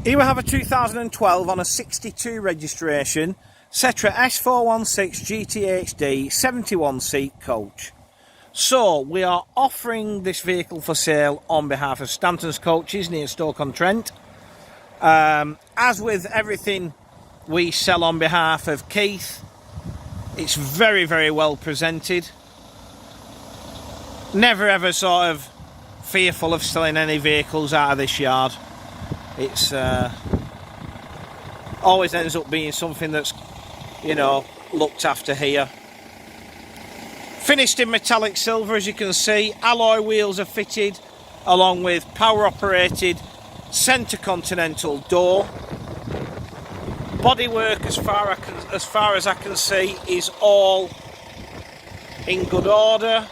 Here we have a 2012 on a 62 registration Setra S416 GTHD 71-seat coach. So we are offering this vehicle for sale on behalf of Stanton's Coaches near Stoke-on-Trent. As with everything we sell on behalf of Keith, it's very, very well presented. Never ever sort of fearful of selling any vehicles out of this yard. It's always ends up being something that's, you know, looked after here. Finished in metallic silver, as you can see. Alloy wheels are fitted, along with power operated centre continental door. Bodywork, as far as I can see, is all in good order.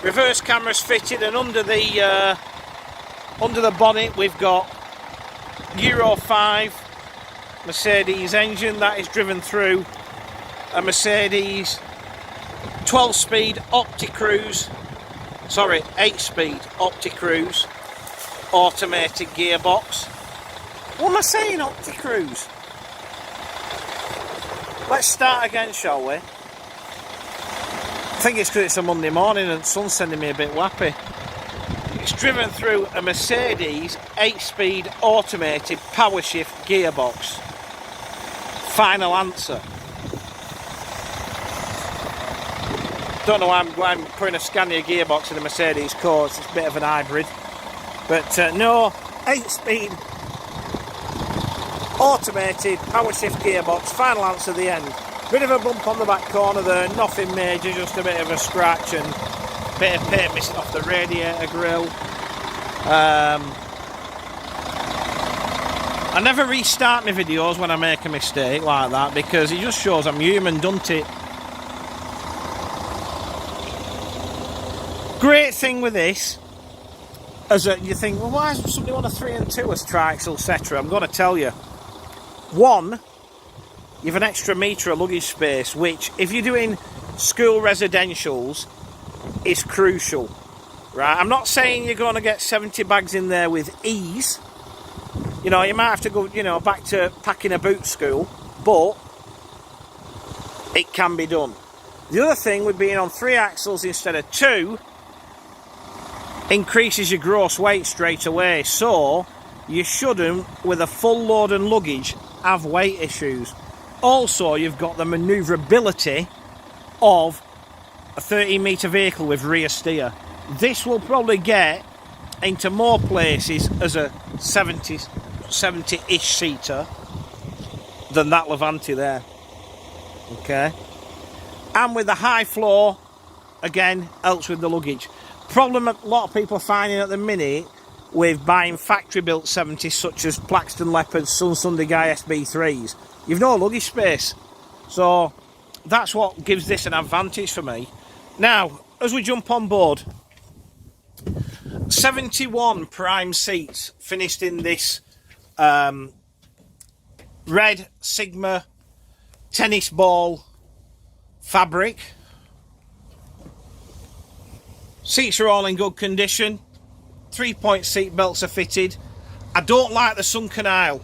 Reverse cameras fitted, and under the bonnet we've got Euro 5 Mercedes engine that is driven through a Mercedes 12-speed OptiCruise, sorry, 8-speed OptiCruise automated gearbox. What am I saying, OptiCruise? Let's start again, shall we? I think it's because it's a Monday morning and the sun's sending me a bit wappy. It's driven through a Mercedes 8-speed automated power shift gearbox. Final answer. Don't know why I'm putting a Scania gearbox in a Mercedes course. It's a bit of an hybrid. But no, 8-speed automated power shift gearbox. Final answer at the end. Bit of a bump on the back corner there, nothing major, just a bit of a scratch and a bit of paint missing off the radiator grille. I never restart my videos when I make a mistake like that, because it just shows I'm human, doesn't it? Great thing with this, as you think, well, why does somebody want a 3 and 2 as triaxle Setra? I'm going to tell you. One, you've an extra metre of luggage space, which, if you're doing school residentials, is crucial. Right? I'm not saying you're going to get 70 bags in there with ease. You know, you might have to go, you know, back to packing a boot school, but it can be done. The other thing with being on 3 axles instead of 2 increases your gross weight straight away, so you shouldn't, with a full load and luggage, have weight issues. Also, you've got the manoeuvrability of a 13-metre vehicle with rear steer. This will probably get into more places as a 70-ish seater than that Levante there. Okay. And with the high floor, again, helps with the luggage. Problem a lot of people are finding at the minute with buying factory-built 70s, such as Plaxton Leopards, Sun Sunday Guy SB3s, you've no luggage space. So that's what gives this an advantage for me. Now, as we jump on board, 71 prime seats finished in this red Sigma tennis ball fabric. Seats are all in good condition. 3-point seat belts are fitted. I don't like the sunken aisle.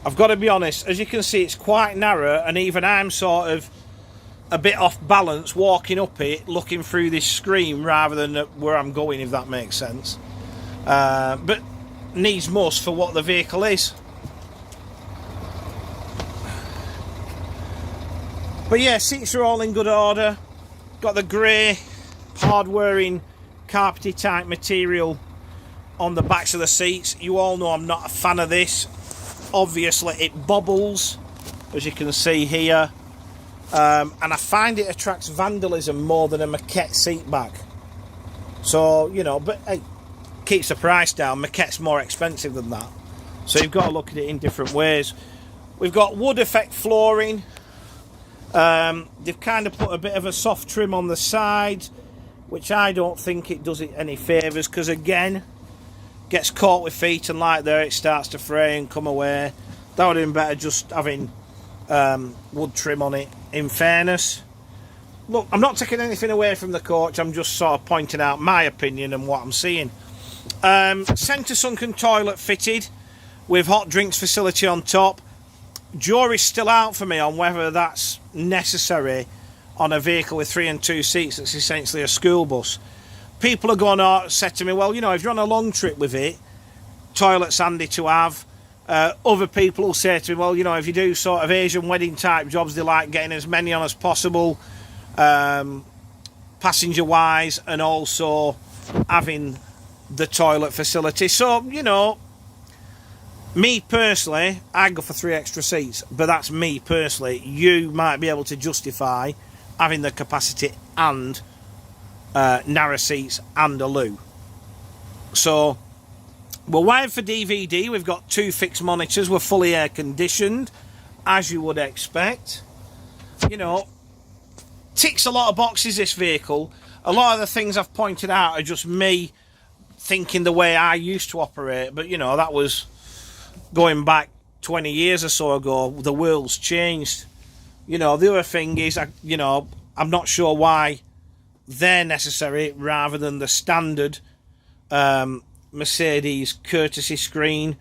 I've got to be honest. As you can see, it's quite narrow, and even I'm sort of a bit off balance walking up it, looking through this screen rather than where I'm going, if that makes sense. But needs must for what the vehicle is. But yeah, seats are all in good order. Got the grey, hard-wearing, carpety type material on the backs of the seats. You all know I'm not a fan of this. Obviously it bobbles, as you can see here, and I find it attracts vandalism more than a maquette seat back. So, you know, but hey, keeps the price down. Maquette's more expensive than that, so you've got to look at it in different ways. We've got wood effect flooring. They've kind of put a bit of a soft trim on the sides, which I don't think it does it any favours, because again, gets caught with feet, and like there it starts to fray and come away. That would have been better just having wood trim on it, in fairness. look, I'm not taking anything away from the coach. I'm just sort of pointing out my opinion and what I'm seeing. Centre sunken toilet fitted with hot drinks facility on top. Jury's still out for me on whether that's necessary on a vehicle with 3 and 2 seats that's essentially a school bus. People are going to say to me, well, you know, if you're on a long trip with it, toilet's handy to have. Other people will say to me, well, you know, if you do sort of Asian wedding type jobs, they like getting as many on as possible, passenger wise, and also having the toilet facility. So, you know, me personally, I go for 3 extra seats, but that's me personally. You might be able to justify having the capacity and narrow seats and a loo. So we're wired for DVD. We've got 2 fixed monitors. We're fully air conditioned, as you would expect. You know, ticks a lot of boxes, this vehicle. A lot of the things I've pointed out are just me thinking the way I used to operate, but you know, that was going back 20 years or so ago. The world's changed. You know, the other thing is, I'm not sure why they're necessary rather than the standard Mercedes courtesy screen.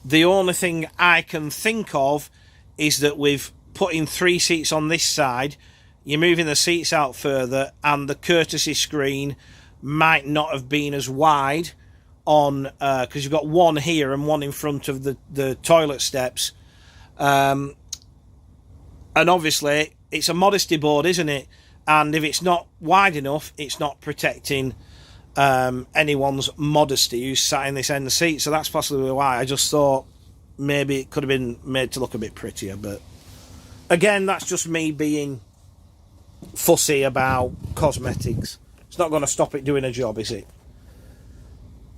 The only thing I can think of is that with putting 3 seats on this side, you're moving the seats out further, and the courtesy screen might not have been as wide on, because you've got one here and one in front of the toilet steps, and obviously it's a modesty board, isn't it? And if it's not wide enough, it's not protecting anyone's modesty who's sat in this end seat. So that's possibly why. I just thought maybe it could have been made to look a bit prettier, but again, that's just me being fussy about cosmetics. It's not going to stop it doing a job, is it?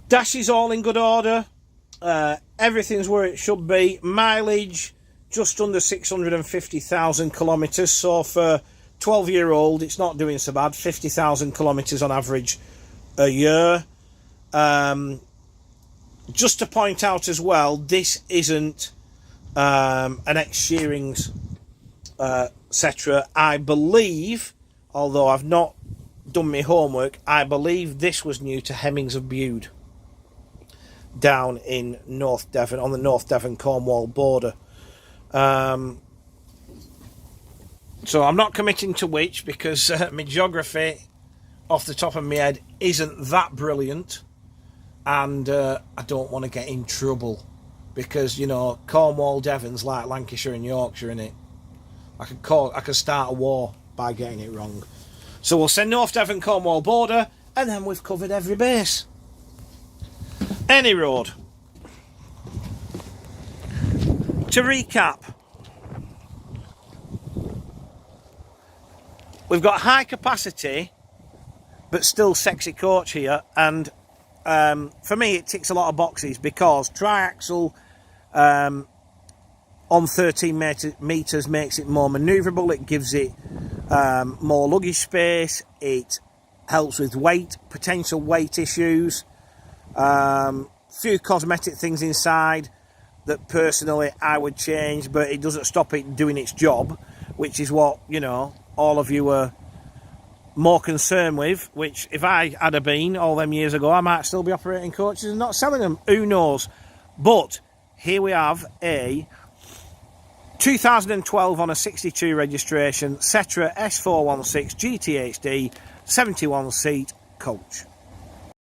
Dash is all in good order. Everything's where it should be. Mileage just under 650,000 kilometres. So for 12-year-old, it's not doing so bad. 50,000 kilometres on average a year. Just to point out as well, this isn't an ex-Shearing's Setra. I believe, although I've not done my homework, I believe this was new to Hemmings of Bude, down in North Devon, on the North Devon-Cornwall border. So I'm not committing to which, because my geography off the top of my head isn't that brilliant, and I don't want to get in trouble, because, you know, Cornwall, Devon's like Lancashire and Yorkshire, innit? I could start a war by getting it wrong. So we'll send North Devon-Cornwall border, and then we've covered every base. Any road. To recap, we've got high capacity but still sexy coach here, and for me it ticks a lot of boxes, because triaxle on 13 metres makes it more manoeuvrable. It gives it more luggage space. It helps with weight, potential weight issues. Few cosmetic things inside that personally I would change, but it doesn't stop it doing its job, which is what, you know, all of you are more concerned with, which if I had a been all them years ago, I might still be operating coaches and not selling them. Who knows? But here we have a 2012 on a 62 registration Setra S416 GTHD 71 seat coach.